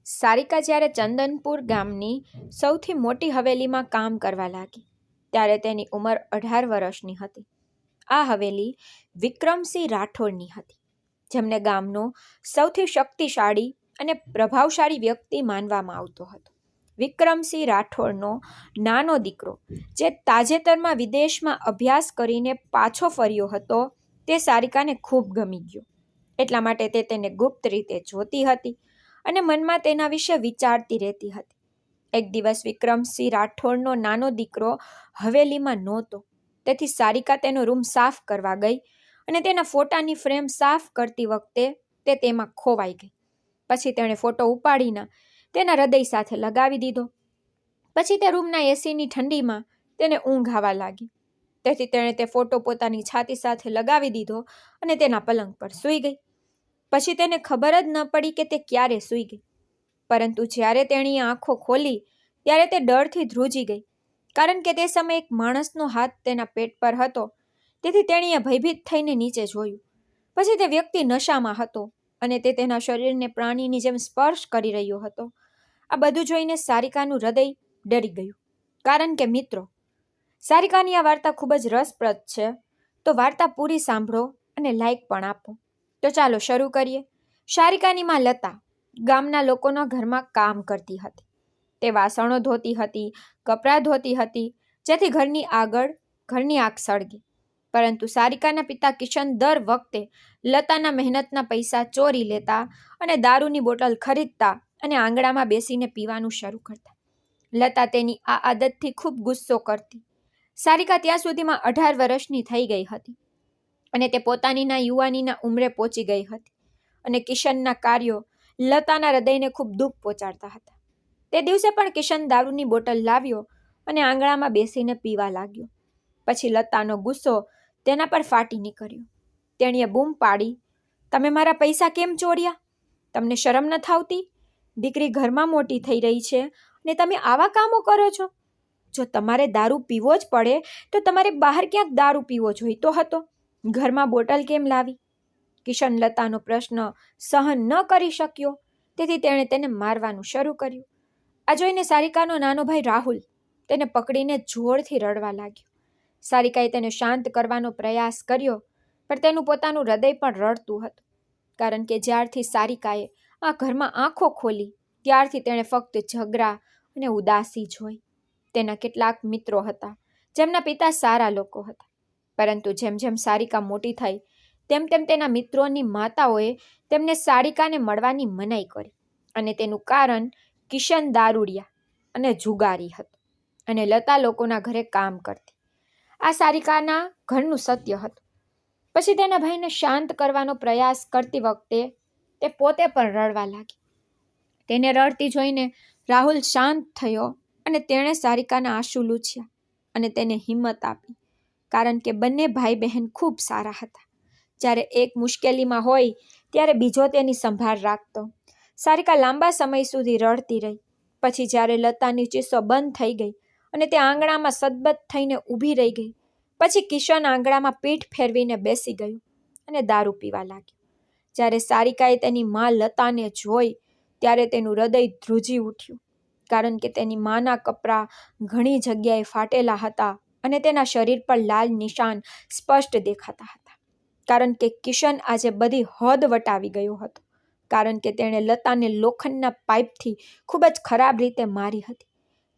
સારિકા જ્યારે ચંદનપુર ગામની સૌથી મોટી હવેલીમાં કામ કરવા લાગી ત્યારે તેની ઉંમર 18 વર્ષની હતી. આ હવેલી વિક્રમસિંહ રાઠોડની હતી, જેમને ગામનો સૌથી શક્તિશાળી અને પ્રભાવશાળી વ્યક્તિ માનવામાં આવતો હતો. વિક્રમસિંહ રાઠોડનો નાનો દીકરો, જે તાજેતરમાં વિદેશમાં અભ્યાસ કરીને પાછો ફર્યો હતો, તે સારિકાને ખૂબ ગમી ગયો. એટલા માટે તે તેને ગુપ્ત રીતે જોતી હતી અને મનમાં તેના વિશે વિચારતી રહેતી હતી. એક દિવસ વિક્રમસિંહ રાઠોડનો નાનો દીકરો હવેલીમાં નહોતો, તેથી સારિકા તેનો રૂમ સાફ કરવા ગઈ અને તેના ફોટાની ફ્રેમ સાફ કરતી વખતે તે તેમાં ખોવાઈ ગઈ. પછી તેણે ફોટો ઉપાડીને તેના હૃદય સાથે લગાવી દીધો. પછી તે રૂમના એસીની ઠંડીમાં તેને ઊંઘ આવવા લાગી, તેથી તેણે તે ફોટો પોતાની છાતી સાથે લગાવી દીધો અને તેના પલંગ પર સૂઈ ગઈ. પછી તેને ખબર જ ન પડી કે તે ક્યારે સૂઈ ગઈ, પરંતુ જ્યારે તેણી આંખો ખોલી ત્યારે તે ડરથી ધ્રુજી ગઈ, કારણ કે તે સમયે એક માણસનો હાથ તેના પેટ પર હતો. તેથી તેણીએ ભયભીત થઈને નીચે જોયું. પછી તે વ્યક્તિ નશામાં હતો અને તે તેના શરીરને પ્રાણીની જેમ સ્પર્શ કરી રહ્યો હતો. આ બધું જોઈને સારિકાનું હૃદય ડરી ગયું, કારણ કે મિત્રો, સારિકાની આ વાર્તા ખૂબ જ રસપ્રદ છે. તો વાર્તા પૂરી સાંભળો અને લાઈક પણ આપો. તો ચાલો શરૂ કરીએ. સારિકાની માં લતા ગામના લોકોના ઘરમાં કામ કરતી હતી. તે વાસણો ધોતી હતી, કપડાં ધોતી હતી, જેથી ઘરની આગ સળગે. પરંતુ સારિકાના પિતા કિશન દર વખતે લતાના મહેનતના પૈસા ચોરી લેતા અને દારૂની બોટલ ખરીદતા અને આંગણામાં બેસીને પીવાનું શરૂ કરતા. લતા તેની આ આદતથી ખૂબ ગુસ્સો કરતી. સારિકા ત્યાં સુધીમાં 18 વર્ષની થઈ ગઈ હતી અને તે પોતાનીના યુવાનીના ઉંમરે પહોંચી ગઈ હતી. અને કિશનના કાર્યો લતાના હૃદયને ખૂબ દુઃખ પહોંચાડતા હતા. તે દિવસે પણ કિશન દારૂની બોટલ લાવ્યો અને આંગણામાં બેસીને પીવા લાગ્યો. પછી લતાનો ગુસ્સો તેના પર ફાટી નીકળ્યો. તેણીએ બૂમ પાડી, "તમે મારા પૈસા કેમ ચોર્યા? તમને શરમ નથી આવતી? દીકરી ઘરમાં મોટી થઈ રહી છે અને તમે આવા કામો કરો છો? જો તમારે દારૂ પીવો જ પડે તો તમારે બહાર ક્યાંક દારૂ પીવો જોઈતો હતો. ઘરમાં બોટલ કેમ લાવી?" કિશન લતાનો પ્રશ્ન સહન ન કરી શક્યો, તેથી તેણે તેને મારવાનું શરૂ કર્યું. આ જોઈને સારિકાનો નાનો ભાઈ રાહુલ તેને પકડીને જોરથી રડવા લાગ્યો. સારિકાએ તેને શાંત કરવાનો પ્રયાસ કર્યો, પણ તેનું પોતાનું હૃદય પણ રડતું હતું, કારણ કે જ્યારથી સારિકાએ આ ઘરમાં આંખો ખોલી ત્યારથી તેણે ફક્ત ઝઘડા અને ઉદાસી જોઈ. તેના કેટલાક મિત્રો હતા જેમના પિતા સારા લોકો હતા, પરંતુ જેમ જેમ સારિકા મોટી થઈ તેમ તેમ તેના મિત્રોની માતાઓએ તેમને સારિકાને મળવાની મનાઈ કરી. અને તેનું કારણ કિશન દારૂડિયા અને જુગારી હતો અને લતા લોકોના ઘરે કામ કરતી. આ સારિકાના ઘરનું સત્ય હતું. પછી તેના ભાઈને શાંત કરવાનો પ્રયાસ કરતી વખતે તે પોતે પણ રડવા લાગી. તેને રડતી જોઈને રાહુલ શાંત થયો અને તેણે સારિકાના આંસુ લૂછ્યા અને તેને હિંમત આપી, કારણ કે બંને ભાઈ બહેન ખૂબ સારા હતા. જ્યારે એક મુશ્કેલીમાં હોય ત્યારે બીજો તેની સંભાળ રાખતો. સારિકા લાંબા સમય સુધી રડતી રહી. પછી જ્યારે લતાની ચીસો બંધ થઈ ગઈ અને તે આંગણામાં સદબદ થઈને ઊભી રહી ગઈ, પછી કિશન આંગણામાં પીઠ ફેરવીને બેસી ગયો અને દારૂ પીવા લાગ્યો. જ્યારે સારિકાએ તેની માં લતાને જોઈ ત્યારે તેનું હૃદય ધ્રુજી ઉઠ્યું, કારણ કે તેની માના કપડાં ઘણી જગ્યાએ ફાટેલા હતા અને તેના શરીર પર લાલ નિશાન સ્પષ્ટ દેખાતા હતા, કારણ કે કિશન આજે બધી હદ વટાવી ગયો હતો, કારણ કે તેણે લતાને લોખંડના પાઇપથી ખૂબ જ ખરાબ રીતે મારી હતી.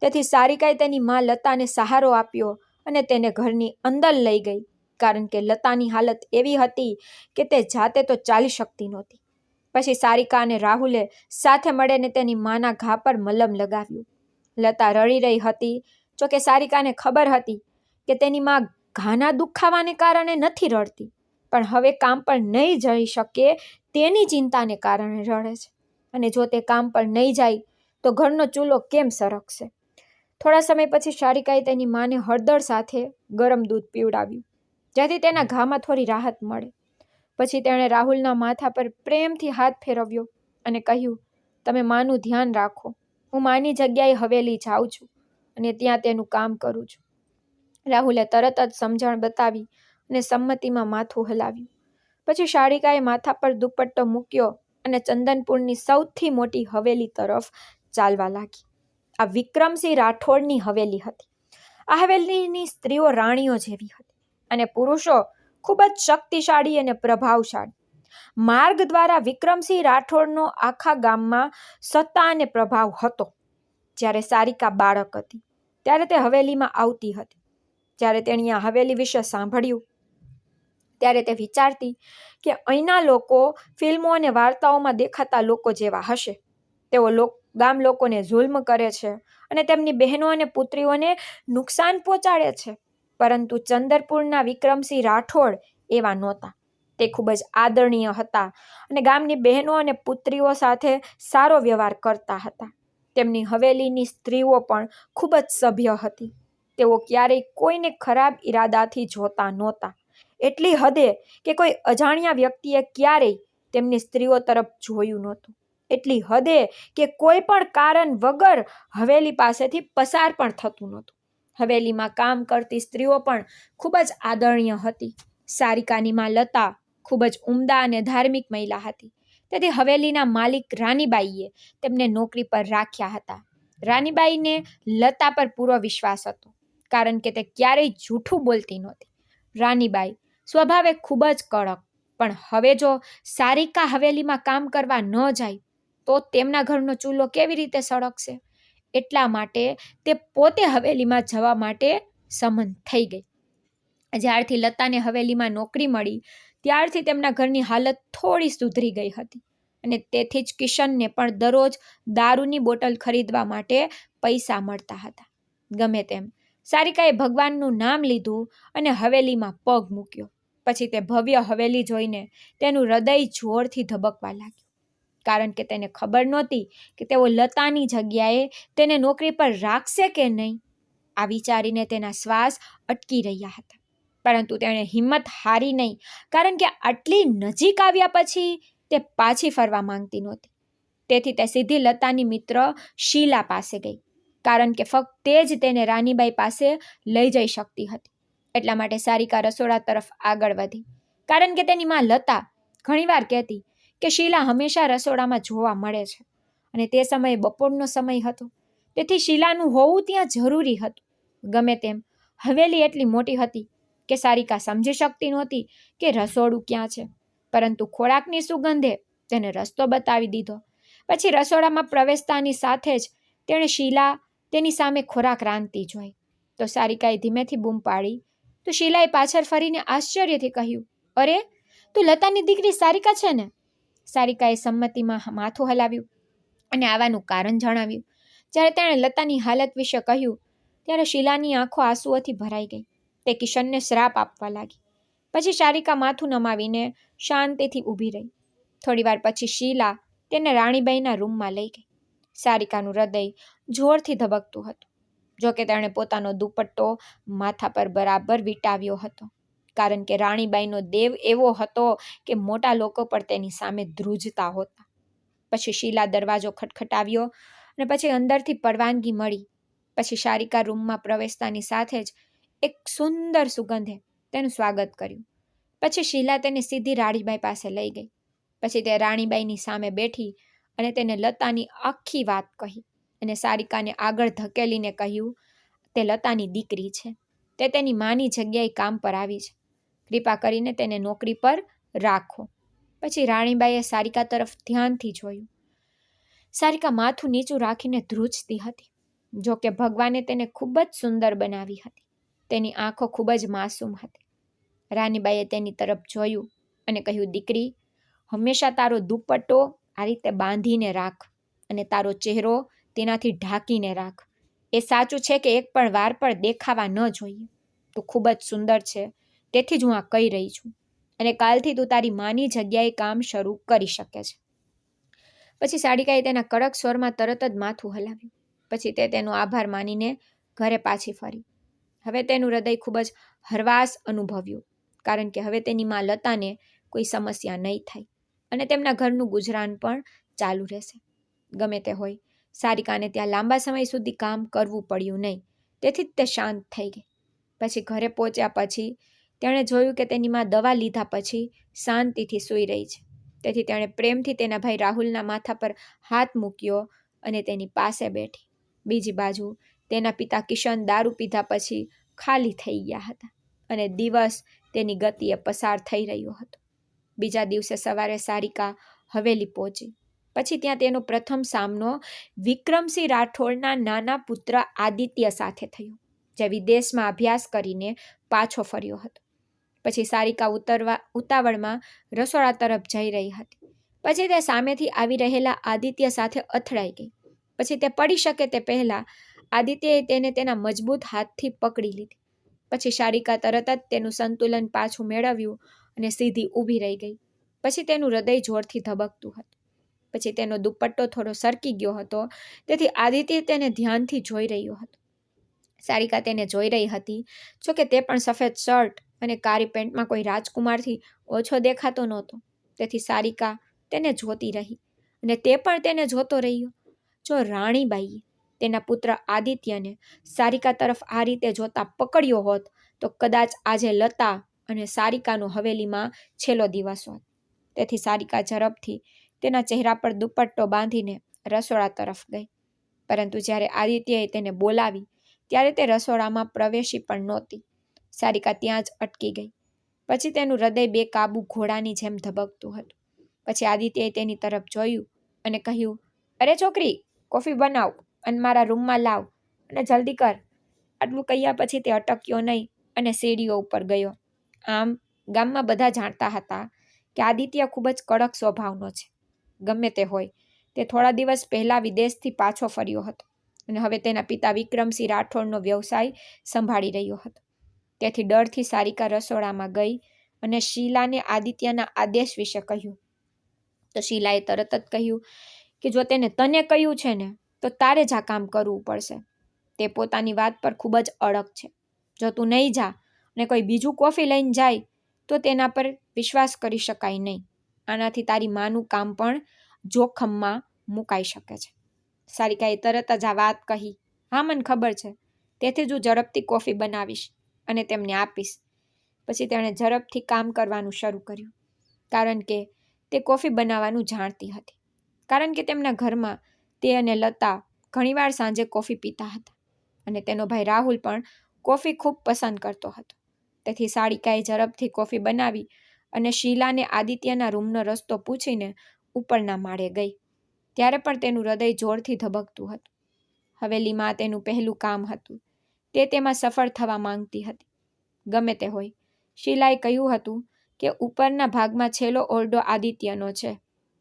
તેથી સારિકાએ તેની માં લતાને સહારો આપ્યો અને તેને ઘરની અંદર લઈ ગઈ, કારણ કે લતાની હાલત એવી હતી કે તે જાતે તો ચાલી શકતી નહોતી. પછી સારિકા અને રાહુલે સાથે મળીને તેની માના ઘા પર મલમ લગાવ્યું. લતા રડી રહી હતી, જોકે સારિકાને ખબર હતી કે તેની માં ઘાના દુખાવાને કારણે નથી રડતી, પણ હવે કામ પર નહીં જઈ શકે તેની ચિંતાને કારણે રડે છે. અને જો તે કામ પર નહીં જાય તો ઘરનો ચૂલો કેમ સરકશે? થોડા સમય પછી સારિકાએ તેની માને હળદર સાથે ગરમ દૂધ પીવડાવ્યું, જેથી તેના ઘામાં થોડી રાહત મળે. પછી તેણે રાહુલના માથા પર પ્રેમથી હાથ ફેરવ્યો અને કહ્યું, "તમે માનું ધ્યાન રાખો. હું માની જગ્યાએ હવેલી જાઉં છું અને ત્યાં તેનું કામ કરું છું." રાહુલે તરત જ સમજણ બતાવી અને સંમતિમાં માથું હલાવ્યું. પછી સારિકાએ માથા પર દુપટ્ટો મૂક્યો અને ચંદનપુરની સૌથી મોટી હવેલી તરફ ચાલવા લાગી. આ વિક્રમસિંહ રાઠોડની હવેલી હતી. આ હવેલીની સ્ત્રીઓ રાણીઓ જેવી હતી અને પુરુષો ખૂબ જ શક્તિશાળી અને પ્રભાવશાળી. માર્ગ દ્વારા વિક્રમસિંહ રાઠોડનો આખા ગામમાં સત્તા અને પ્રભાવ હતો. જ્યારે સારિકા બાળક હતી ત્યારે તે હવેલીમાં આવતી હતી. જ્યારે તેણે આ હવેલી વિશે સાંભળ્યું ત્યારે તે વિચારતી કે અહીંના લોકો ફિલ્મો અને વાર્તાઓમાં દેખાતા લોકો જેવા હશે. તેઓ ગામ લોકોને જુલ્મ કરે છે અને તેમની બહેનો અને પુત્રીઓને નુકસાન પહોંચાડે છે. પરંતુ ચંદરપુરના વિક્રમસિંહ રાઠોડ એવા નહોતા. તે ખૂબ જ આદરણીય હતા અને ગામની બહેનો અને પુત્રીઓ સાથે સારો વ્યવહાર કરતા હતા. તેમની હવેલીની સ્ત્રીઓ પણ ખૂબ જ સભ્ય હતી. તેઓ ક્યારેય કોઈને ખરાબ ઈરાદાથી જોતા નહોતા. એટલી હદે કે કોઈ અજાણ્યા વ્યક્તિએ ક્યારેય તેમની સ્ત્રીઓ તરફ જોયું નહોતું. એટલી હદે કે કોઈ પણ કારણ વગર હવેલી પાસેથી પસાર પણ થતું નહોતું. હવેલીમાં કામ કરતી સ્ત્રીઓ પણ ખૂબ જ આદરણીય હતી. સારિકાની માં લતા ખૂબ જ ઉમદા અને ધાર્મિક મહિલા હતી. તેથી હવેલીના માલિક રાનીબાઈએ તેમને નોકરી પર રાખ્યા હતા. રાનીબાઈને લતા પર પૂરો વિશ્વાસ હતો, કારણ કે તે ક્યારેય જૂઠું બોલતી નહોતી. રાનીબાઈ સ્વભાવે ખૂબ જ કડક, પણ હવે જો સારિકા હવેલીમાં કામ કરવા ન જાય તો તેમના ઘરનો ચૂલો કેવી રીતે સળગશે? એટલા માટે તે પોતે હવેલીમાં જવા માટે સંમત થઈ ગઈ. જ્યારથી લતાને હવેલીમાં નોકરી મળી ત્યારથી તેમના ઘરની હાલત થોડી સુધરી ગઈ હતી અને તેથી જ કિશનને પણ દરરોજ દારૂની બોટલ ખરીદવા માટે પૈસા મળતા હતા. ગમે તેમ સારિકાએ ભગવાનનું નામ લીધું અને હવેલીમાં પગ મૂક્યો. પછી તે ભવ્ય હવેલી જોઈને તેનું હૃદય જોરથી ધબકવા લાગ્યું, કારણ કે તેને ખબર નહોતી કે તેઓ લતાની જગ્યાએ તેને નોકરી પર રાખશે કે નહીં. આ વિચારીને તેના શ્વાસ અટકી રહ્યા હતા, પરંતુ તેણે હિંમત હારી નહીં, કારણ કે આટલી નજીક આવ્યા પછી તે પાછી ફરવા માંગતી નહોતી. તેથી તે સીધી લતાની મિત્ર શીલા પાસે ગઈ, કારણ કે ફક્ત તે જ તેને રાનીબાઈ પાસે લઈ જઈ શકતી હતી. એટલા માટે સારિકા રસોડા તરફ આગળ વધી, કારણ કે તેની માં લતા ઘણીવાર કહેતી કે શીલા હંમેશા રસોડામાં જોવા મળે છે અને તે સમયે બપોરનો સમય હતો, તેથી શીલાનું હોવું ત્યાં જરૂરી હતું. ગમે તેમ હવેલી એટલી મોટી હતી કે સારિકા સમજી શકતી નહોતી કે રસોડું ક્યાં છે, પરંતુ ખોરાકની સુગંધે તેને રસ્તો બતાવી દીધો. પછી રસોડામાં પ્રવેશતાની સાથે જ તેણે શીલા તેની સામે ખોરાક રાંધતી જોઈ તો સારિકાએ ધીમેથી બૂમ પાડી તો શીલાએ પાછળ ફરીને આશ્ચર્યથી કહ્યું, અરે, તું લતાની દીકરી સારિકા છે ને? સારિકાએ સંમતિમાં માથું હલાવ્યું અને આવવાનું કારણ જણાવ્યું. જ્યારે તેણે લતાની હાલત વિશે કહ્યું ત્યારે શીલાની આંખો આંસુઓથી ભરાઈ ગઈ. તે કિશનને શ્રાપ આપવા લાગી. પછી સારિકા માથું નમાવીને શાંતિથી ઊભી રહી. થોડીવાર પછી શીલા તેને રાણીબાઈના રૂમમાં લઈ ગઈ. સારિકાનું હૃદય જોરથી ધબકતું હતું. જોકે તેણે પોતાનો દુપટ્ટો માથા પર બરાબર વીંટાવ્યો હતો, કારણ કે રાણીબાઈનો દેવ એવો હતો કે મોટા લોકો પણ તેની સામે ધ્રુજતા હતા. પછી શીલા દરવાજો ખટખટાવ્યો અને પછી અંદરથી પરવાનગી મળી. પછી સારિકા રૂમમાં પ્રવેશતાની સાથે જ એક સુંદર સુગંધે તેનું સ્વાગત કર્યું. પછી શીલા તેને સીધી રાણીબાઈ પાસે લઈ ગઈ. પછી તે રાણીબાઈની સામે બેઠી અને તેને લતાની આખી વાત કહી અને સારિકાને આગળ ધકેલીને કહ્યું, તે લતાની દીકરી છે, તે તેની માની જગ્યાએ કામ પર આવી છે, કૃપા કરીને તેને નોકરી પર રાખો. પછી રાણીબાઈએ સારિકા તરફ ધ્યાનથી જોયું. સારિકા માથું નીચું રાખીને ધ્રુજતી હતી. જોકે ભગવાને તેને ખૂબ જ સુંદર બનાવી હતી. તેની આંખો ખૂબ જ માસૂમ હતી. રાનીબાઈએ તેની તરફ જોયું અને કહ્યું, દીકરી, હંમેશા તારો દુપટ્ટો આ રીતે બાંધીને રાખ અને તારો ચહેરો તેનાથી ઢાંકીને રાખ. એ સાચું છે કે એક પણ વાર પણ દેખાવા ન જોઈએ. તું ખૂબ જ સુંદર છે, તેથી જ હું આ કહી રહી છું અને કાલથી તું તારી માની જગ્યાએ કામ શરૂ કરી શકે છે. પછી સારિકાએ તેના કડક સ્વરમાં તરત જ માથું હલાવ્યું. પછી તે તેનો આભાર માનીને ઘરે પાછી ફરી. હવે તેનું હૃદય ખૂબ જ હરવાસ અનુભવ્યું, કારણ કે હવે તેની માં લતાને કોઈ સમસ્યા નહીં થાય અને તેમના ઘરનું ગુજરાન પણ ચાલુ રહેશે. ગમે તે હોય, સારિકાને ત્યાં લાંબા સમય સુધી કામ કરવું પડ્યું નહીં, તેથી જ તે શાંત થઈ ગઈ. પછી ઘરે પહોંચ્યા પછી તેણે જોયું કે તેની માં દવા લીધા પછી શાંતિથી સૂઈ રહી છે. તેથી તેણે પ્રેમથી તેના ભાઈ રાહુલના માથા પર હાથ મૂક્યો અને તેની પાસે બેઠી. બીજી બાજુ તેના પિતા કિશન દારૂ પીધા પછી ખાલી થઈ ગયા હતા અને દિવસ તેની ગતિએ પસાર થઈ રહ્યો હતો. બીજા દિવસે સવારે સારિકા હવેલી પહોંચી. પછી ત્યાં તેનો પ્રથમ સામનો વિક્રમસિંહ રાઠોડના નાના પુત્ર આદિત્ય સાથે થયો, જે વિદેશમાં અભ્યાસ કરીને પાછો ફર્યો હતો. પછી સારિકા ઉતાવળમાં રસોડા તરફ જઈ રહી હતી. પછી તે સામેથી આવી રહેલા આદિત્ય સાથે અથડાઈ ગઈ. પછી તે પડી શકે તે પહેલા આદિત્યએ તેને તેના મજબૂત હાથથી પકડી લીધી. પછી સારિકા તરત જ તેનું સંતુલન પાછું મેળવ્યું અને સીધી ઊભી રહી ગઈ. પછી તેનું હૃદય જોરથી ધબકતું હતું. પછી તેનો દુપટ્ટો થોડો સરકી ગયો હતો, તેથી આદિત્ય તેને ધ્યાનથી જોઈ રહ્યો હતો. સારિકા તેને જોઈ રહી હતી, જોકે તે પણ સફેદ શર્ટ અને કાળી પેન્ટમાં કોઈ રાજકુમારથી ઓછો દેખાતો નહોતો. તેથી સારિકા તેને જોતી રહી અને તે પણ તેને જોતો રહ્યો. જો રાણીબાઈએ તેના પુત્ર આદિત્યને સારિકા તરફ આ રીતે જોતા પકડ્યો હોત તો કદાચ આજે લતા અને સારિકાનો હવેલીમાં છેલ્લો દિવસ હોત. તેથી સારિકા ઝડપથી તેના ચહેરા પર દુપટ્ટો બાંધીને રસોડા તરફ ગઈ. પરંતુ જ્યારે આદિત્યએ તેને બોલાવી ત્યારે તે રસોડામાં પ્રવેશી પણ નહોતી. સારિકા ત્યાં જ અટકી ગઈ. પછી તેનું હૃદય બેકાબૂ ઘોડાની જેમ ધબકતું હતું. પછી આદિત્યએ તેની તરફ જોયું અને કહ્યું, અરે છોકરી, કોફી બનાવ અને મારા રૂમમાં લાવ અને જલ્દી કર. આટલું કહ્યા પછી તે અટક્યો નહીં અને સીડીઓ ઉપર ગયો. આમ ગામમાં બધા જાણતા હતા કે આદિત્ય ખૂબ જ કડક સ્વભાવનો છે. ગમે તે હોય, તે થોડા દિવસ પહેલા વિદેશથી પાછો ફર્યો હતો અને હવે તેના પિતા વિક્રમસિંહ રાઠોડનો વ્યવસાય સંભાળી રહ્યો હતો. તેથી ડરથી સારિકા રસોડામાં ગઈ અને શીલાને આદિત્યના આદેશ વિશે કહ્યું. તો શીલાએ તરત જ કહ્યું કે જો તેને તને કહ્યું છે ને તો તારે જ આ કામ કરવું પડશે. તે પોતાની વાત પર ખૂબ જ અડગ છે. જો તું નહીં જા અને કોઈ બીજું કોફી લઈને જાય તો તેના પર વિશ્વાસ કરી શકાય નહીં. આનાથી તારી માનું કામ પણ જોખમમાં મુકાઈ શકે છે. સારિકાએ તરત જ આ વાત કહી. હા, મને ખબર છે. તેથી જ હું ઝડપથી કોફી બનાવીશ અને તેમને આપીશ. પછી તેણે ઝડપથી કામ કરવાનું શરૂ કર્યું, કારણ કે તે કોફી બનાવવાનું જાણતી હતી. કારણ કે તેમના ઘરમાં તે અને લતા ઘણીવાર સાંજે કોફી પીતા હતા અને તેનો ભાઈ રાહુલ પણ કોફી ખૂબ પસંદ કરતો હતો. તેથી સારિકાએ ઝડપથી કોફી બનાવી અને શીલાને આદિત્યના રૂમનો રસ્તો પૂછીને ઉપરના માળે ગઈ. ત્યારે પણ તેનું હૃદય જોરથી ધબકતું હતું. હવેલીમાં તેનું પહેલું કામ હતું. તે તેમાં સફળ થવા માંગતી હતી. ગમે તે હોય, શીલાએ કહ્યું હતું કે ઉપરના ભાગમાં છેલ્લો ઓરડો આદિત્યનો છે.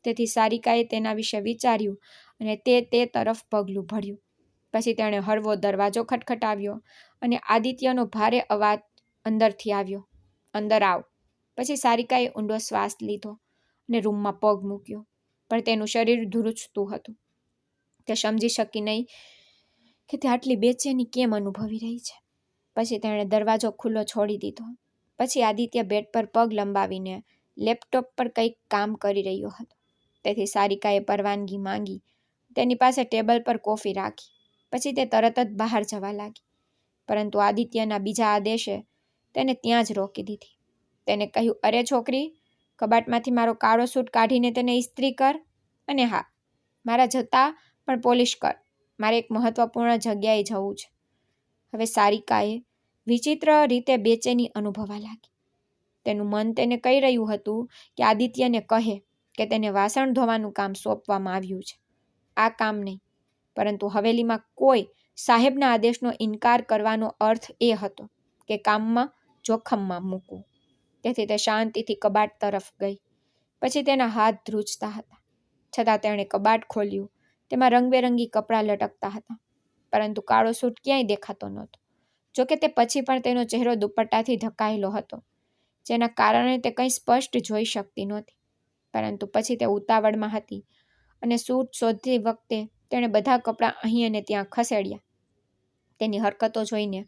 તેથી સારિકાએ તેના વિશે વિચાર્યું અને તે તરફ પગલું ભર્યું. પછી તેણે હળવો દરવાજો ખટખટાવ્યો અને આદિત્યનો ભારે અવાજ અંદરથી આવ્યો, અંદર આવ. પછી સારિકાએ ઊંડો શ્વાસ લીધો અને રૂમમાં પગ મૂક્યો, પણ તેનું શરીર ધ્રુજતું હતું. તે સમજી શકી નહીં કે તે આટલી બેચેની કેમ અનુભવી રહી છે. પછી તેણે દરવાજો ખુલ્લો છોડી દીધો. પછી આદિત્ય બેડ પર પગ લંબાવીને લેપટોપ પર કંઈક કામ કરી રહ્યો હતો. તેથી સારિકાએ પરવાનગી માંગી, તેની પાસે ટેબલ પર કોફી રાખી. પછી તે તરત જ બહાર જવા લાગી. પરંતુ આદિત્યના બીજા આદેશે તેને ત્યાં જ રોકી દીધી. તેને કહ્યું, અરે છોકરી, કબાટમાંથી મારો કાળો સૂટ કાઢીને તેને ઇસ્ત્રી કર અને હા, મારા જતા પણ પોલિશ કર. મારે એક મહત્વપૂર્ણ જગ્યાએ જવું છે. હવે સારિકાએ વિચિત્ર રીતે બેચેની અનુભવવા લાગી. તેનું મન તેને કહી રહ્યું હતું કે આદિત્યને કહે કે તેને વાસણ ધોવાનું કામ સોંપવામાં આવ્યું છે. આ કામ નહીં, પરંતુ હવેલીમાં કોઈ સાહેબના આદેશનો ઇનકાર કરવાનો અર્થ એ હતો કે કામમાં જોખમમાં મૂકવું. તેથી તે શાંતિથી કબાટ તરફ ગઈ. પછી તેના હાથ ધ્રુજતા હતા, છતાં તેણે કબાટ ખોલ્યું. તેમાં રંગબેરંગી કપડાં લટકતા હતા, પરંતુ કાળો સૂટ ક્યાંય દેખાતો નહોતો. જોકે તે પછી પણ તેનો ચહેરો દુપટ્ટાથી ઢંકાયેલો હતો, જેના કારણે તે કંઈ સ્પષ્ટ જોઈ શકતી નહોતી. પરંતુ પછી તે ઉતાવળમાં હતી અને સૂટ શોધતી વખતે તેણે બધા કપડાં અહીં અને ત્યાં ખસેડ્યા. તેની હરકતો જોઈને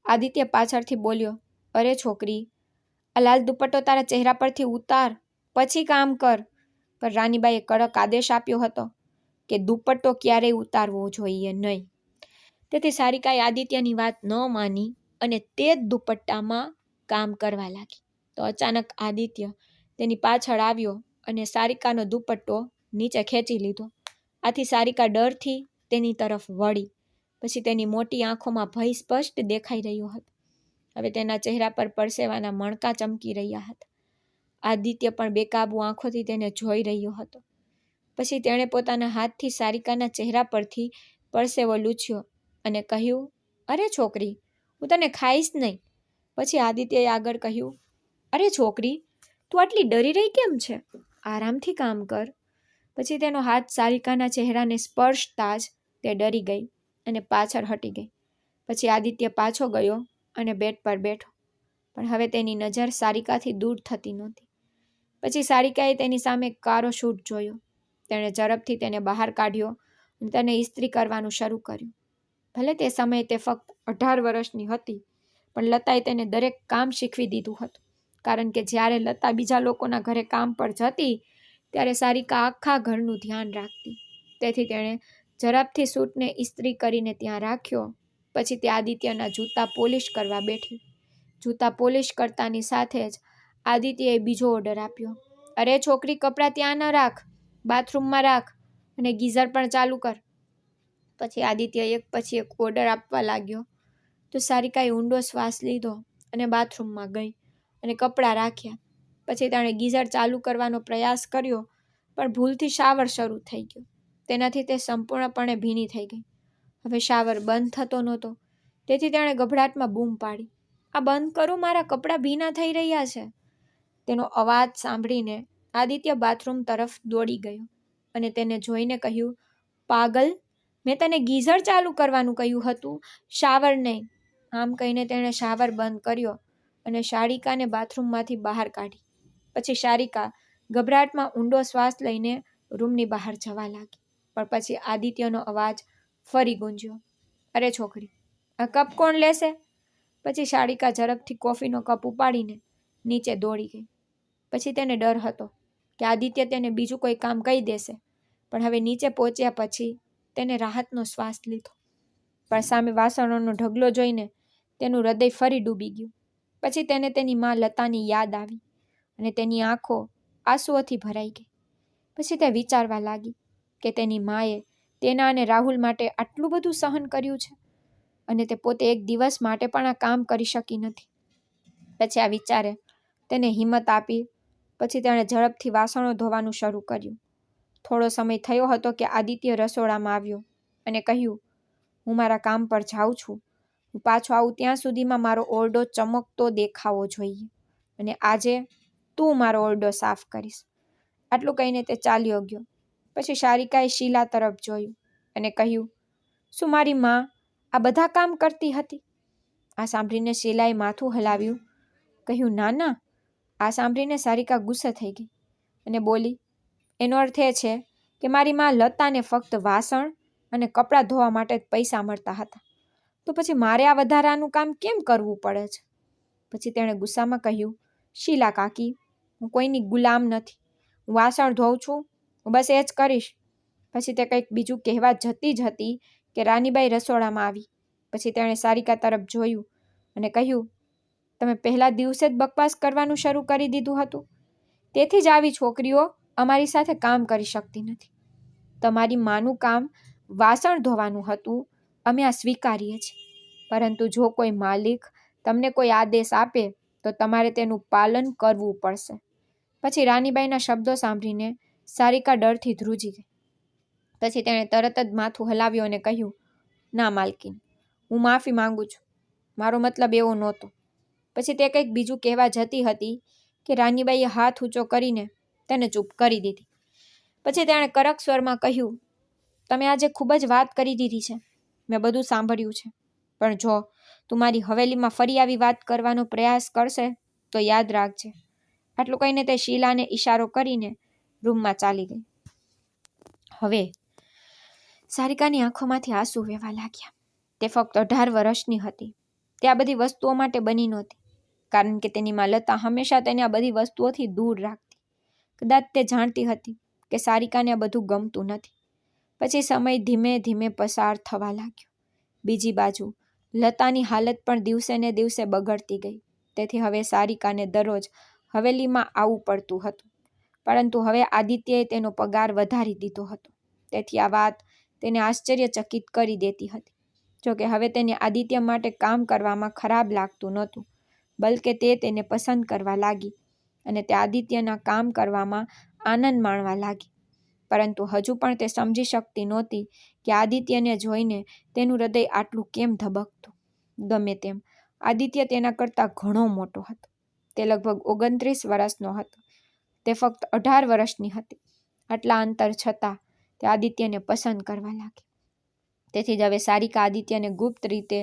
આદિત્ય પાછળથી બોલ્યો, અરે છોકરી, આ લાલ દુપટ્ટો તારા ચહેરા પરથી ઉતાર, પછી કામ કર. પર રાનીબાઈએ કડક આદેશ આપ્યો હતો કે દુપટ્ટો ક્યારેય ઉતારવો જોઈએ નહીં. તેથી સારિકાએ આદિત્યની વાત ન માની અને તે જ દુપટ્ટામાં કામ કરવા લાગી. તો અચાનક આદિત્ય તેની પાછળ આવ્યો અને સારિકાનો દુપટ્ટો નીચે ખેંચી લીધો. આથી સારિકા ડરથી તેની તરફ વળી. પછી તેની મોટી આંખોમાં ભય સ્પષ્ટ દેખાઈ રહ્યો હતો. હવે તેના ચહેરા પર પરસેવાના મણકા ચમકી રહ્યા હતા. આદિત્ય પણ બેકાબુ આંખોથી તેને જોઈ રહ્યો હતો. પછી તેણે પોતાના હાથથી સારિકાના ચહેરા પરથી પરસેવો લૂછ્યો અને કહ્યું, અરે છોકરી, હું તને ખાઈશ નહીં. પછી આદિત્યએ આગળ કહ્યું, અરે છોકરી, તું આટલી ડરી રહી કેમ છે? આરામથી કામ કર. પછી તેનો હાથ સારિકાના ચહેરાને સ્પર્શતા જ તે ડરી ગઈ અને પાછળ હટી ગઈ. પછી આદિત્ય પાછો ગયો અને બેડ પર બેઠો. પણ હવે તેની નજર સારિકાથી દૂર થતી નહોતી. પછી સારિકાએ તેની સામે કાળો શૂટ જોયો. તેણે ઝડપથી તેને બહાર કાઢ્યો અને તેને ઇસ્ત્રી કરવાનું શરૂ કર્યું. ભલે તે સમયે તે ફક્ત 18 વર્ષની હતી, પણ લતાએ તેને દરેક કામ શીખવી દીધું હતું. કારણ કે જ્યારે લતા બીજા લોકોના ઘરે કામ પર જતી, ત્યારે સારિકા આખા ઘરનું ધ્યાન રાખતી. તેથી તેણે ઝડપથી સૂટને ઇસ્ત્રી કરીને ત્યાં રાખ્યો. પછી તે આદિત્યના જૂતા પોલિશ કરવા બેઠી. જૂતા પોલિશ કરતાની સાથે જ આદિત્યએ બીજો ઓર્ડર આપ્યો, અરે છોકરી, કપડાં ત્યાં ન રાખ, બાથરૂમમાં રાખ અને ગીઝર પણ ચાલુ કર. પછી આદિત્ય એક પછી એક ઓર્ડર આપવા લાગ્યો. તો સારિકાએ ઊંડો શ્વાસ લીધો અને બાથરૂમમાં ગઈ અને કપડાં રાખ્યા. પછી તેણે ગીઝર ચાલુ કરવાનો પ્રયાસ કર્યો, પણ ભૂલથી શાવર શરૂ થઈ ગયો. તેનાથી તે સંપૂર્ણપણે ભીની થઈ ગઈ. હવે શાવર બંધ થતો નહોતો. તેથી તેણે ગભરાટમાં બૂમ પાડી, આ બંધ કરો, મારા કપડાં ભીના થઈ રહ્યા છે. તેનો અવાજ સાંભળીને આદિત્ય બાથરૂમ તરફ દોડી ગયો અને તેને જોઈને કહ્યું, પાગલ, મેં તને ગીઝર ચાલુ કરવાનું કહ્યું હતું, શાવર નહીં. આમ કહીને તેણે શાવર બંધ કર્યો અને સારિકાને બાથરૂમમાંથી બહાર કાઢી. પછી સારિકા ગભરાટમાં ઊંડો શ્વાસ લઈને રૂમની બહાર જવા લાગી. પણ પછી આદિત્યનો અવાજ ફરી ગુંજ્યો, અરે છોકરી, આ કપ કોણ લેશે? પછી સારિકા ઝડપથી કોફીનો કપ ઉપાડીને નીચે દોડી ગઈ. પછી તેને ડર હતો કે આદિત્ય તેને બીજું કોઈ કામ કહી દેશે. પણ હવે નીચે પહોંચ્યા પછી તેને રાહતનો શ્વાસ લીધો. પણ સામે વાસણોનો ઢગલો જોઈને તેનું હૃદય ફરી ડૂબી ગયું. પછી તેને તેની માં લતાની યાદ આવી અને તેની આંખો આંસુઓથી ભરાઈ ગઈ. પછી તે વિચારવા લાગી કે તેની માએ તેના અને રાહુલ માટે આટલું બધું સહન કર્યું છે અને તે પોતે એક દિવસ માટે પણ આ કામ કરી શકી નથી. પછી આ વિચારે તેને હિંમત આપી. પછી તેણે ઝડપથી વાસણો ધોવાનું શરૂ કર્યું. થોડો સમય થયો હતો કે આદિત્ય રસોડામાં આવ્યો અને કહ્યું, હું મારા કામ પર જાઉં છું. હું પાછો આવું ત્યાં સુધીમાં મારો ઓરડો ચમકતો દેખાવો જોઈએ અને આજે તું મારો ઓરડો સાફ કરીશ. આટલું કહીને તે ચાલ્યો ગયો. પછી સારિકાએ શીલા તરફ જોયું અને કહ્યું, શું મારી માં આ બધા કામ કરતી હતી? આ સાંભળીને શીલાએ માથું હલાવ્યું, કહ્યું, ના ના. આ સાંભળીને સારિકા ગુસ્સે થઈ ગઈ અને બોલી, એનો અર્થ એ છે કે મારી માં લતાને ફક્ત વાસણ અને કપડાં ધોવા માટે જ પૈસા મળતા હતા, તો પછી મારે આ વધારાનું કામ કેમ કરવું પડે છે? પછી તેણે ગુસ્સામાં કહ્યું, શીલા કાકી, હું કોઈની ગુલામ નથી. હું વાસણ ધોઉં છું, હું બસ એ જ કરીશ. પછી તે કંઈક બીજું કહેવા જતી જ હતી કે રાનીબાઈ રસોડામાં આવી. પછી તેણે સારિકા તરફ જોયું અને કહ્યું, તમે પહેલા દિવસે જ બકવાસ કરવાનું શરૂ કરી દીધું હતું. તેથી જ આવી છોકરીઓ અમારી સાથે કામ કરી શકતી નથી. તમારી માનું કામ વાસણ ધોવાનું હતું, અમે આ સ્વીકારીએ છીએ. પરંતુ જો કોઈ માલિક તમને કોઈ આદેશ આપે તો તમારે તેનું પાલન કરવું પડશે. પછી રાનીબાઈના શબ્દો સાંભળીને સારિકા ડરથી ધ્રુજી ગઈ. પછી તેણે તરત જ માથું હલાવ્યું અને કહ્યું, ના માલકીન, હું માફી માંગુ છું. મારો મતલબ એવો નહોતો. પછી તે કંઈક બીજું કહેવા જતી હતી કે રાનીબાઈએ હાથ ઊંચો કરીને તેને ચૂપ કરી દીધી. પછી તેણે કડક સ્વરમાં કહ્યું, તમે આજે ખૂબ જ વાત કરી દીધી છે. મેં બધું સાંભળ્યું છે. પણ જો તું મારી હવેલીમાં ફરી આવી વાત કરવાનો પ્રયાસ કરશે તો યાદ રાખજે. આટલું કહીને તે શીલાને ઈશારો કરીને રૂમમાં ચાલી ગઈ. હવે સારિકાની આંખોમાંથી આંસુ વહેવા લાગ્યા. તે ફક્ત 18 વર્ષની હતી. તે આ બધી વસ્તુઓ માટે બની નહોતી, કારણ કે તેની માં લતા હંમેશા તેને આ બધી વસ્તુઓથી દૂર રાખતી. કદાચ તે જાણતી હતી કે સારિકાને આ બધું ગમતું નથી. પછી સમય ધીમે ધીમે પસાર થવા લાગ્યો. બીજી બાજુ લતાની હાલત પણ દિવસે ને દિવસે બગડતી ગઈ. તેથી હવે સારિકાને દરરોજ હવેલીમાં આવવું પડતું હતું. પરંતુ હવે આદિત્યએ તેનો પગાર વધારી દીધો હતો. તેથી આ વાત તેને આશ્ચર્યચકિત કરી દેતી હતી. જોકે હવે તેને આદિત્ય માટે કામ કરવામાં ખરાબ લાગતું નહોતું, બલકે તે તેને પસંદ કરવા લાગી અને તે આદિત્યના કામ કરવામાં આનંદ માણવા લાગી. પરંતુ હજુ પણ તે સમજી શકતી નહોતી કે આદિત્યને જોઈને તેનું હૃદય આટલું કેમ ધબકતું. ગમે તેમ, આદિત્ય તેના કરતાં ઘણો મોટો હતો. તે લગભગ 29 વર્ષનો હતો. તે ફક્ત 18 વર્ષની હતી. આટલા અંતર છતાં તે આદિત્યને પસંદ કરવા લાગી. તેથી જ હવે સારિકા આદિત્યને ગુપ્ત રીતે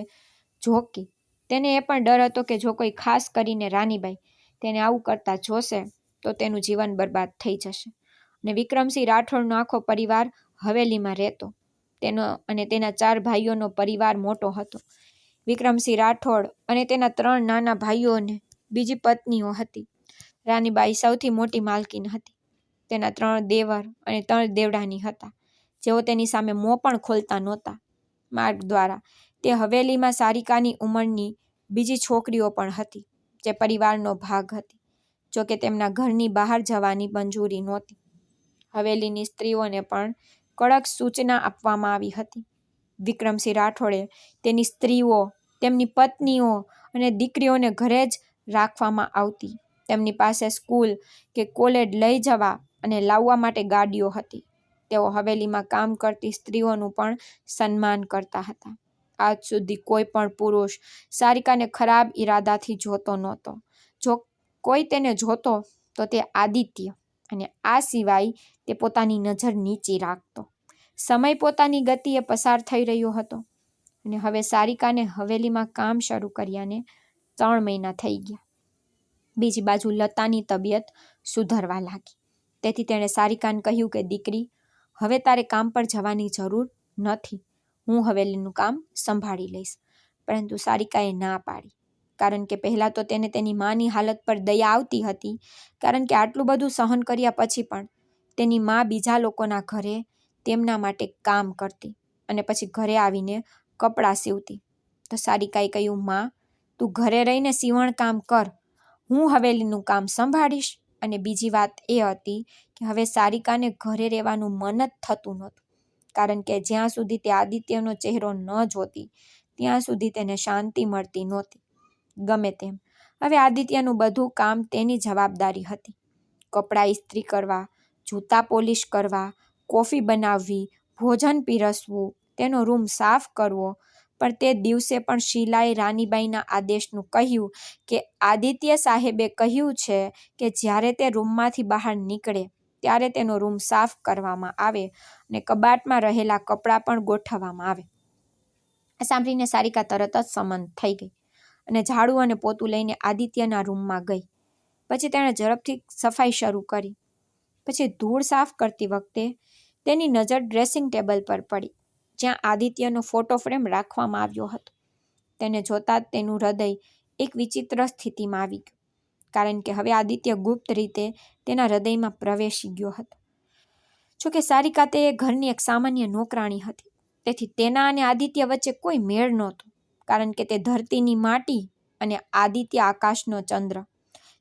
જોકી. તેને એ પણ ડર હતો કે જો કોઈ, ખાસ કરીને રાનીબાઈ, તેને આવું કરતા જોશે તો તેનું જીવન બરબાદ થઈ જશે. અને વિક્રમસિંહ રાઠોડનો આખો પરિવાર હવેલીમાં રહેતો. તેનો અને તેના 4 ભાઈઓનો પરિવાર મોટો હતો. વિક્રમસિંહ રાઠોડ અને તેના 3 નાના ભાઈઓને બીજી પત્નીઓ હતી. રાનીબાઈ સૌથી મોટી માલકીન હતી. તેના 3 દેવર અને 3 દેવડાની હતા, જેઓ તેની સામે મોં પણ ખોલતા નહોતા. માર્ગ દ્વારા તે હવેલીમાં સારિકાની ઉંમરની બીજી છોકરીઓ પણ હતી, જે પરિવારનો ભાગ હતી. જોકે તેમના ઘરની બહાર જવાની મંજૂરી નહોતી. હવેલીની સ્ત્રીઓને પણ કડક સૂચના આપવામાં આવી હતી. વિક્રમસિંહ રાઠોડે તેની સ્ત્રીઓ, તેમની પત્નીઓ અને દીકરીઓને ઘરે જ રાખવામાં આવતી. તેમની પાસે સ્કૂલ કે કોલેજ લઈ જવા અને લાવવા માટે ગાડીઓ હતી. તેઓ હવેલીમાં કામ કરતી સ્ત્રીઓનું પણ સન્માન કરતા હતા. આજ સુધી કોઈ પણ પુરુષ સારિકાને ખરાબ ઈરાદાથી જોતો નહોતો. જો કોઈ તેને જોતો તો તે આદિત્ય, અને આ સિવાય તે પોતાની નજર નીચી રાખતો. સમય પોતાની ગતિએ પસાર થઈ રહ્યો હતો અને હવે સારિકાને હવેલીમાં કામ શરૂ કર્યાને 3 મહિના થઈ ગયા. બીજી બાજુ લતાની તબિયત સુધરવા લાગી. તેથી તેણે સારિકાને કહ્યું કે દીકરી, હવે તારે કામ પર જવાની જરૂર નથી. હું હવેલીનું કામ સંભાળી લઈશ. પરંતુ સારિકાએ ના પાડી. કારણ કે પહેલાં તો તેને તેની માની હાલત પર દયા આવતી હતી, કારણ કે આટલું બધું સહન કર્યા પછી પણ તેની મા બીજા લોકોના ઘરે તેમના માટે કામ કરતી અને પછી ઘરે આવીને કપડાં સીવતી. તો સારિકાએ કહ્યું, મા, તું ઘરે રહીને સીવણ કામ કર, હું હવેલીનું કામ સંભાળીશ. અને બીજી વાત એ હતી કે હવે સારિકાને ઘરે રહેવાનું મન જ થતું નહોતું, કારણ કે જ્યાં સુધી તે આદિત્યનો ચહેરો ન જોતી ત્યાં સુધી તેને શાંતિ મળતી નહોતી. ગમે તેમ, હવે આદિત્યનું બધું કામ તેની જવાબદારી હતી. કપડાં ઇસ્ત્રી કરવા, જૂતા પોલિશ કરવા, કોફી બનાવવી, ભોજન પીરસવું, તેનો રૂમ સાફ કરવો. પણ તે દિવસે પણ શીલાએ રાનીબાઈના આદેશનું કહ્યું કે આદિત્ય સાહેબે કહ્યું છે કે જ્યારે તે રૂમમાંથી બહાર નીકળે ત્યારે તેનો રૂમ સાફ કરવામાં આવે અને કબાટમાં રહેલા કપડાં પણ ગોઠવવામાં આવે. આ સાંભળીને સારિકા તરત જ સંમત થઈ ગઈ અને ઝાડુ અને પોતું લઈને આદિત્યના રૂમમાં ગઈ. પછી તેણે ઝડપથી સફાઈ શરૂ કરી. પછી ધૂળ સાફ કરતી વખતે તેની નજર ડ્રેસિંગ ટેબલ પર પડી, જ્યાં આદિત્યનો ફોટો ફ્રેમ રાખવામાં આવ્યો હતો. તેને જોતાં જ તેનું હૃદય એક વિચિત્ર સ્થિતિમાં આવી ગયું, કારણ કે હવે આદિત્ય ગુપ્ત રીતે તેના હૃદયમાં પ્રવેશી ગયો હતો. જોકે સારિકા તે ઘરની એક સામાન્ય નોકરાણી હતી, તેથી તેના અને આદિત્ય વચ્ચે કોઈ મેળ નહોતો, કારણ કે તે ધરતીની માટી અને આદિત્ય આકાશનો ચંદ્ર.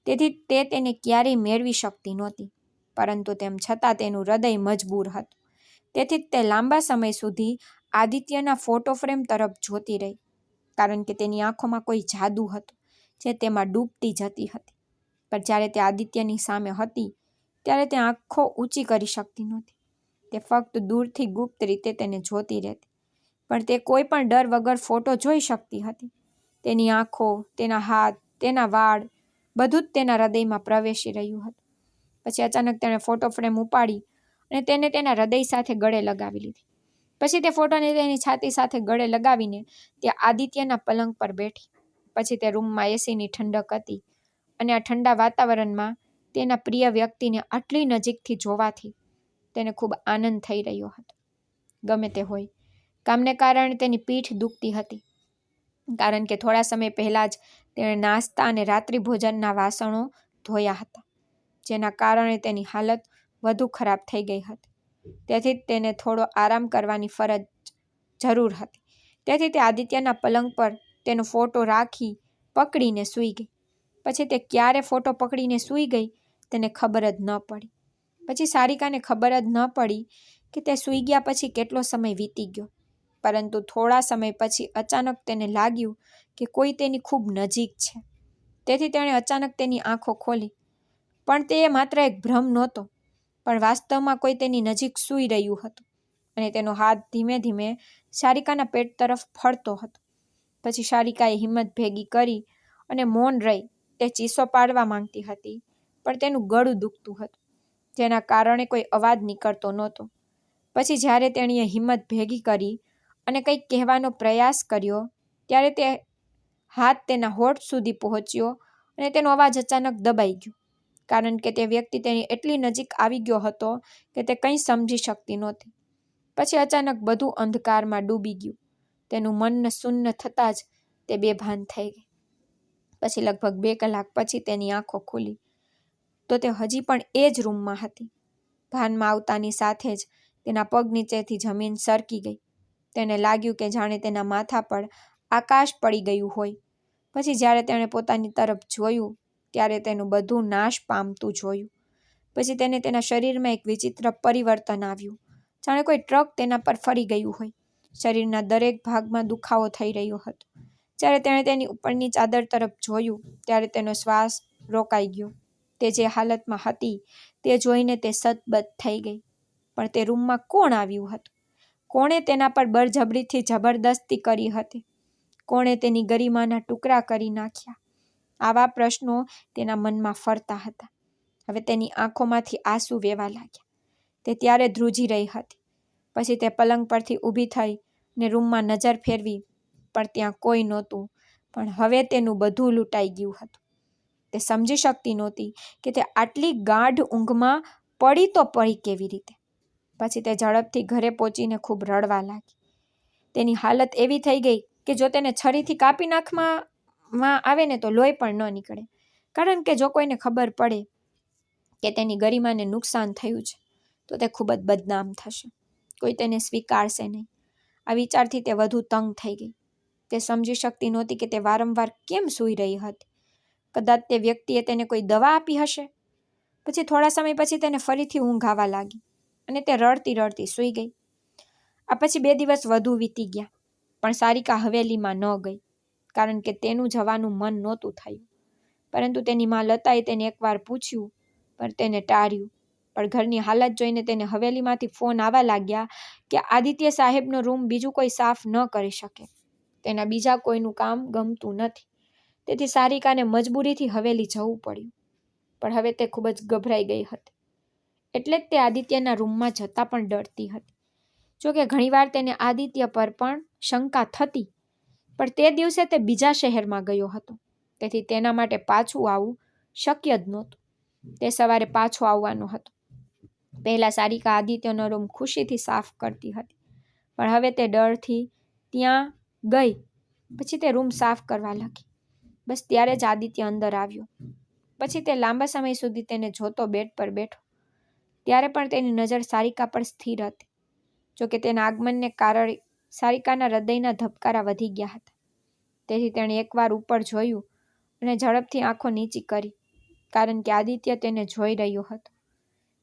તેથી તે તેને ક્યારેય મેળવી શકતી નહોતી. પરંતુ તેમ છતાં તેનું હૃદય મજબૂર હતું. તેથી તે લાંબા સમય સુધી આદિત્યના ફોટો ફ્રેમ તરફ જોતી રહી, કારણ કે તેની આંખોમાં કોઈ જાદુ હતું જે તેમાં ડૂબતી જતી હતી. પણ જ્યારે તે આદિત્યની સામે હતી ત્યારે તે આંખો ઊંચી કરી શકતી નહોતી. તે ફક્ત દૂરથી ગુપ્ત રીતે તેને જોતી રહેતી, પણ તે કોઈ પણ ડર વગર ફોટો જોઈ શકતી હતી. તેની આંખો, તેના હાથ, તેના વાળ, બધું જ તેના હૃદયમાં પ્રવેશી રહ્યું હતું. પછી અચાનક તેણે ફોટો ફ્રેમ ઉપાડી અને તેને તેના હૃદય સાથે ગળે લગાવી લીધી. પછી તે ફોટોને તેની છાતી સાથે ગળે લગાવીને ત્યાં આદિત્યના પલંગ પર બેઠી. પછી તે રૂમમાં એસીની ઠંડક હતી અને આ ઠંડા વાતાવરણમાં તેના પ્રિય વ્યક્તિને આટલી નજીકથી જોવાથી તેને ખૂબ આનંદ થઈ રહ્યો હતો. ગમે તે હોય, કામને કારણે તેની પીઠ દુખતી હતી, કારણ કે થોડા સમય પહેલાં જ તેણે નાસ્તા અને રાત્રિ ભોજનના વાસણો ધોયા હતા, જેના કારણે તેની હાલત વધુ ખરાબ થઈ ગઈ હતી. તેથી જ તેને થોડો આરામ કરવાની જરૂર હતી. તેથી તે આદિત્યના પલંગ પર તેનો ફોટો રાખી પકડીને સૂઈ ગઈ. પછી તે ક્યારે ફોટો પકડીને સૂઈ ગઈ તેને ખબર જ ન પડી. પછી સારિકાને ખબર જ ન પડી કે તે સૂઈ ગયા પછી કેટલો સમય વીતી ગયો, પરંતુ થોડા સમય પછી અચાનક તેને લાગ્યું કે કોઈ તેની ખૂબ નજીક છે. તેથી તેણે અચાનક તેની આંખો ખોલી, પણ તે માત્ર એક ભ્રમ નહોતો, પણ વાસ્તવમાં કોઈ તેની નજીક સૂઈ રહ્યું હતું અને તેનો હાથ ધીમે ધીમે સારિકાના પેટ તરફ ફરતો હતો. પછી સારિકાએ હિંમત ભેગી કરી અને મૌન રહી. તે ચીસો પાડવા માંગતી હતી, પણ તેનું ગળું દુખતું હતું, જેના કારણે કોઈ અવાજ નીકળતો નહોતો. પછી જ્યારે તેણીએ હિંમત ભેગી કરી અને કંઈક કહેવાનો પ્રયાસ કર્યો, ત્યારે તે હાથ તેના હોઠ સુધી પહોંચ્યો અને તેનો અવાજ અચાનક દબાઈ ગયો, કારણ કે તે વ્યક્તિ તેની એટલી નજીક આવી ગયો હતો કે તે કંઈ સમજી શકતી નહોતી. પછી અચાનક બધું અંધકારમાં ડૂબી ગયું. તેનું મન શૂન્ય થતાં જ તે બેભાન થઈ ગઈ. પછી લગભગ 2 કલાક પછી તેની આંખો ખુલી તો તે હજી પણ એ જ રૂમમાં હતી. ભાનમાં આવતાની સાથે જ તેના પગ નીચેથી જમીન સરકી ગઈ. તેને લાગ્યું કે જાણે તેના માથા પર આકાશ પડી ગયું હોય. પછી જ્યારે તેણે પોતાની તરફ જોયું ત્યારે તેનું બધું નાશ પામતું જોયું. પછી તેને તેના શરીરમાં એક વિચિત્ર પરિવર્તન આવ્યું, જાણે કોઈ ટ્રક તેના પર ફરી ગયું હોય. શરીરના દરેક ભાગમાં દુખાવો થઈ રહ્યો હતો. જ્યારે તેણે તેની ઉપરની ચાદર તરફ જોયું ત્યારે તેનો શ્વાસ રોકાઈ ગયો. તે જે હાલતમાં હતી તે જોઈને તે સતબત થઈ ગઈ. પણ તે રૂમમાં કોણ આવ્યું હતું? કોણે તેના પર બળજબરીથી જબરદસ્તી કરી હતી? કોણે તેની ગરિમાના ટુકડા કરી નાખ્યા? આવા પ્રશ્નો તેના મનમાં ફરતા હતા. હવે તેની આંખોમાંથી આંસુ વહેવા લાગ્યા. તે ત્યારે ધ્રુજી રહી હતી. પછી તે પલંગ પરથી ઊભી થઈ ને રૂમમાં નજર ફેરવી, પણ ત્યાં કોઈ નહોતું. પણ હવે તેનું બધું લૂંટાઈ ગયું હતું. તે સમજી શકતી નહોતી કે તે આટલી ગાઢ ઊંઘમાં પડી તો પડી કેવી રીતે. પછી તે ઝડપથી ઘરે પહોંચીને ખૂબ રડવા લાગી. તેની હાલત એવી થઈ ગઈ કે જો તેને છરીથી કાપી નાખવામાં આવે ને તો લોહી પણ ન નીકળે, કારણ કે જો કોઈને ખબર પડે કે તેની ગરિમાને નુકસાન થયું છે તો તે ખૂબ જ બદનામ થશે. કોઈ તેને સ્વીકારશે નહીં. આ વિચારથી તે વધુ તંગ થઈ ગઈ. તે સમજી શકતી નહોતી કે તે વારંવાર કેમ સૂઈ રહી હતી. કદાચ તે વ્યક્તિએ તેને કોઈ દવા આપી હશે. પછી થોડા સમય પછી તેને ફરીથી ઊંઘ આવવા લાગી અને તે રડતી રડતી સૂઈ ગઈ. આ પછી 2 દિવસ વધુ વીતી ગયા, પણ સારિકા હવેલીમાં ન ગઈ, કારણ કે તેનું જવાનું મન નહોતું થયું. પરંતુ તેની મા લતાએ તેને એકવાર પૂછ્યું, પણ તેને ટાળ્યું. પણ ઘરની હાલત જોઈને તેને હવેલીમાંથી ફોન આવવા લાગ્યા કે આદિત્ય સાહેબનો રૂમ બીજું કોઈ સાફ ન કરી શકે. તેના બીજા કોઈનું કામ ગમતું નથી. તેથી સારિકાને મજબૂરીથી હવેલી જવું પડ્યું. પણ હવે તે ખૂબ જ ગભરાઈ ગઈ હતી. એટલે જ તે આદિત્યના રૂમમાં જતા પણ ડરતી હતી. જોકે ઘણીવાર તેને આદિત્ય પર પણ શંકા થતી, પણ તે દિવસે તે બીજા શહેરમાં ગયો હતો, તેથી તેના માટે પાછું આવવું શક્ય જ નહોતું. તે સવારે પાછો આવવાનો હતો. પહેલા સારિકા આદિત્યનો રૂમ ખુશીથી સાફ કરતી હતી, પણ હવે તે ડરથી ત્યાં ગઈ. પછી તે રૂમ સાફ કરવા લાગી. બસ ત્યારે જ આદિત્ય અંદર આવ્યો. પછી તે લાંબા સમય સુધી તેને જોતો બેડ પર બેઠો. ત્યારે પણ તેની નજર સારિકા પર સ્થિર હતી. જોકે તેના આગમનને કારણે સારિકાના હૃદયના ધબકારા વધી ગયા હતા. તેથી તેણે એકવાર ઉપર જોયું અને ઝડપથી આંખો નીચી કરી, કારણ કે આદિત્ય તેને જોઈ રહ્યો હતો.